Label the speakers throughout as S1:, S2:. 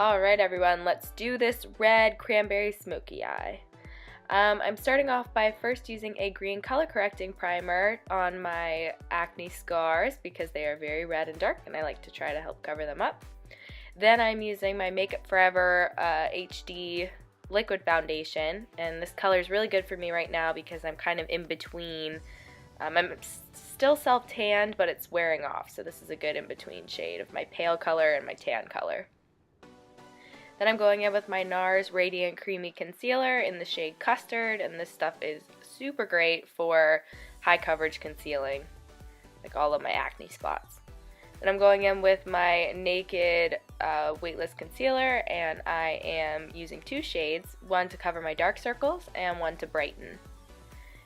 S1: Alright everyone, let's do this red cranberry smoky eye. I'm starting off by first using a green color correcting primer on my acne scars because they are very red and dark and I like to try to help cover them up. Then I'm using my Makeup Forever HD liquid foundation, and this color is really good for me right now because I'm kind of in between. I'm still self-tanned, but it's wearing off, so this is a good in-between shade of my pale color and my tan color. Then I'm going in with my NARS Radiant Creamy Concealer in the shade Custard, and this stuff is super great for high coverage concealing, like all of my acne spots. Then I'm going in with my Naked Weightless Concealer, and I am using two shades, one to cover my dark circles and one to brighten.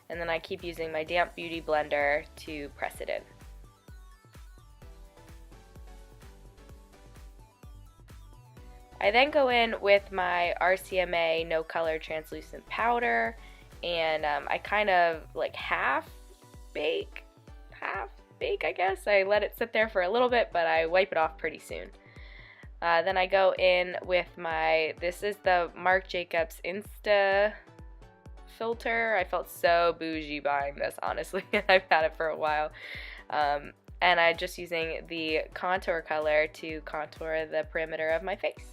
S1: And then I keep using my Damp Beauty Blender to press it in. I then go in with my RCMA No Color Translucent Powder, and I kind of like half bake, I guess. I let it sit there for a little bit, but I wipe it off pretty soon. Then I go in with this is the Marc Jacobs Insta filter. I felt so bougie buying this, honestly. I've had it for a while. And I'm just using the contour color to contour the perimeter of my face.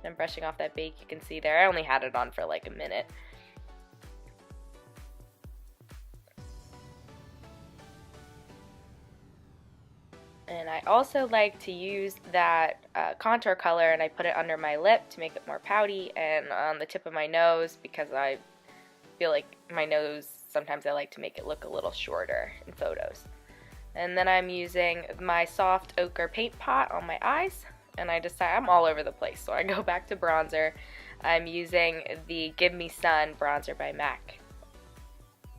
S1: I'm brushing off that bake you can see there. I only had it on for like a minute. And I also like to use that contour color, and I put it under my lip to make it more pouty, and on the tip of my nose because I feel like my nose, sometimes I like to make it look a little shorter in photos. And then I'm using my soft ochre paint pot on my eyes, and I decide I'm all over the place, so I go back to bronzer. I'm using the Give Me Sun bronzer by MAC.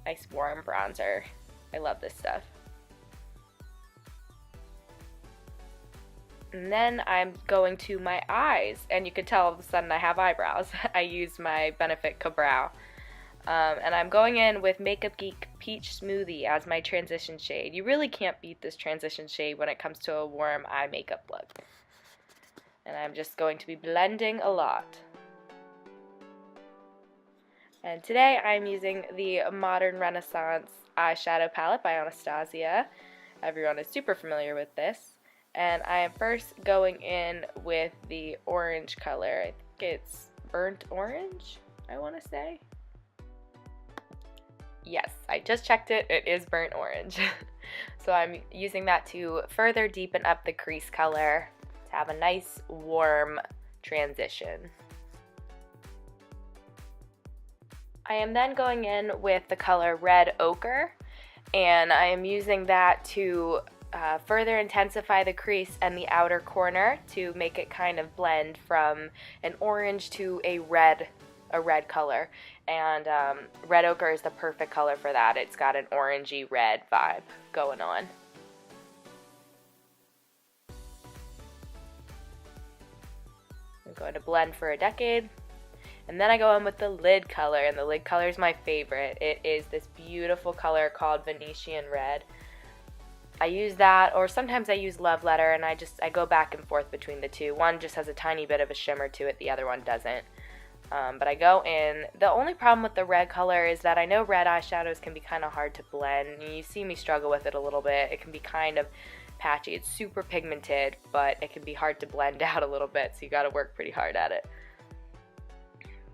S1: Nice warm bronzer. I love this stuff. And then I'm going to my eyes, and you can tell all of a sudden I have eyebrows. I use my Benefit Ka-Brow. And I'm going in with Makeup Geek Peach Smoothie as my transition shade. You really can't beat this transition shade when it comes to a warm eye makeup look. And I'm just going to be blending a lot. And today I'm using the Modern Renaissance eyeshadow palette by Anastasia. Everyone is super familiar with this. And I am first going in with the orange color. I think it's burnt orange, I want to say. Yes, I just checked it. It is burnt orange. So I'm using that to further deepen up the crease color to have a nice warm transition. I am then going in with the color Red Ochre, and I am using that to further intensify the crease and the outer corner to make it kind of blend from an orange to a red color. And Red Ochre is the perfect color for that. It's got an orangey red vibe going on. I'm going to blend for a decade. And then I go in with the lid color, and the lid color is my favorite. It is this beautiful color called Venetian Red. I use that, or sometimes I use Love Letter, and I go back and forth between the two. One just has a tiny bit of a shimmer to it, the other one doesn't. But I go in. The only problem with the red color is that I know red eyeshadows can be kind of hard to blend. You see me struggle with it a little bit. It can be kind of patchy. It's super pigmented, but it can be hard to blend out a little bit, so you got to work pretty hard at it.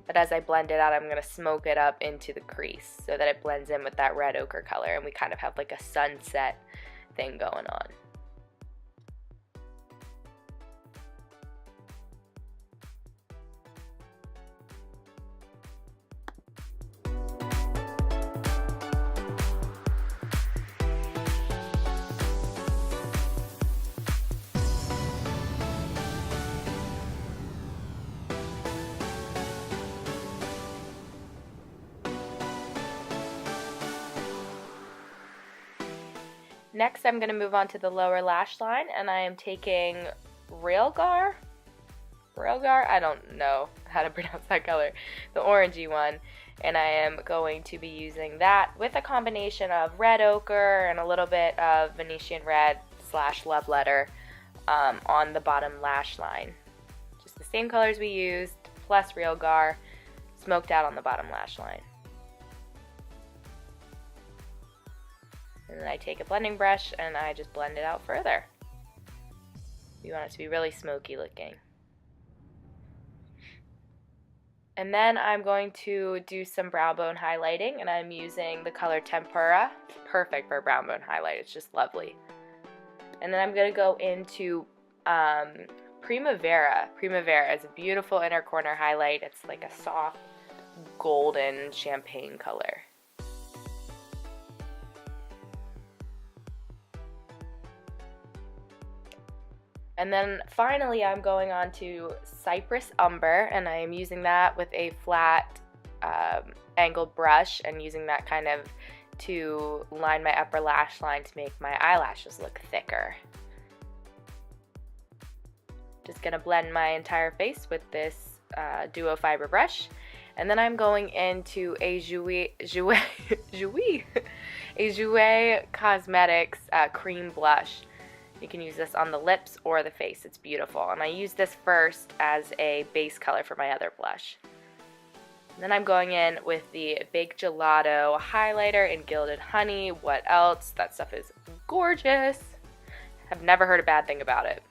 S1: But as I blend it out, I'm going to smoke it up into the crease so that it blends in with that red ochre color, and we kind of have like a sunset thing going on. Next, I'm going to move on to the lower lash line, and I am taking Railgar? I don't know how to pronounce that color. The orangey one. And I am going to be using that with a combination of Red Ochre and a little bit of Venetian Red / Love Letter on the bottom lash line. Just to same colors we used, plus Real Gar, smoked out on the bottom lash line. And then I take a blending brush and I just blend it out further. You want it to be really smoky looking. And then I'm going to do some brow bone highlighting, and I'm using the color Tempera. Perfect for brow bone highlight, it's just lovely. And then I'm going to go into Primavera. Primavera is a beautiful inner corner highlight. It's like a soft golden champagne color. And then finally I'm going on to Cypress Umber, and I am using that with a flat angled brush and using that kind of to line my upper lash line to make my eyelashes look thicker. Just going to blend my entire face with this duo fiber brush. And then I'm going into a Jouer Cosmetics cream blush. You can use this on the lips or the face. It's beautiful. And I use this first as a base color for my other blush. And then I'm going in with the Big Gelato highlighter in Gilded Honey. What else? That stuff is gorgeous. I've never heard a bad thing about it.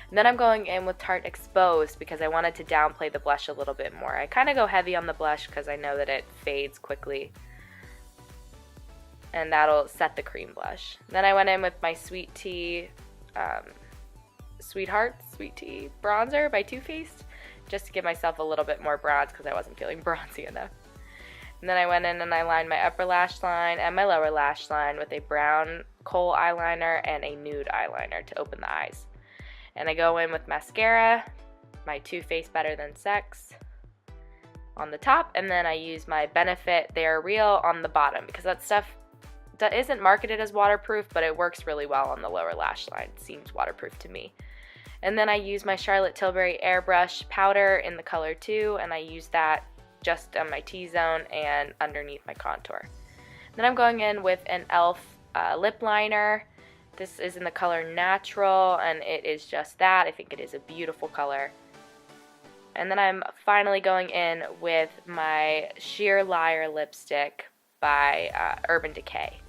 S1: And then I'm going in with Tarte Exposed because I wanted to downplay the blush a little bit more. I kind of go heavy on the blush because I know that it fades quickly. And that'll set the cream blush. Then I went in with my Sweet Tea bronzer by Too Faced, just to give myself a little bit more bronze because I wasn't feeling bronzy enough. And then I went in and I lined my upper lash line and my lower lash line with a brown kohl eyeliner and a nude eyeliner to open the eyes. And I go in with mascara, my Too Faced Better Than Sex on the top, and then I use my Benefit They're Real on the bottom because that stuff that isn't marketed as waterproof, but it works really well on the lower lash line. It seems waterproof to me. And then I use my Charlotte Tilbury Airbrush powder in the color 2, and I use that just on my T-zone and underneath my contour. Then I'm going in with an e.l.f. Lip liner. This is in the color Natural, and it is just that. I think it is a beautiful color. And then I'm finally going in with my Sheer Liar lipstick by Urban Decay,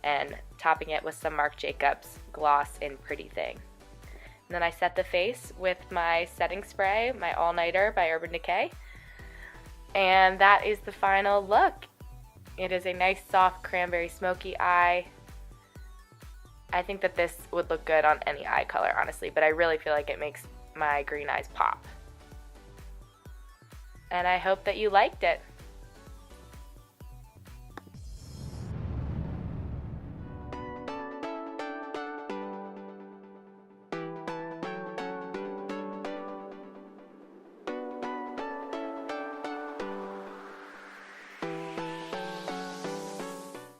S1: and topping it with some Marc Jacobs gloss in Pretty Thing. And then I set the face with my setting spray, my All Nighter by Urban Decay. And that is the final look. It is a nice soft cranberry smoky eye. I think that this would look good on any eye color, honestly, but I really feel like it makes my green eyes pop. And I hope that you liked it.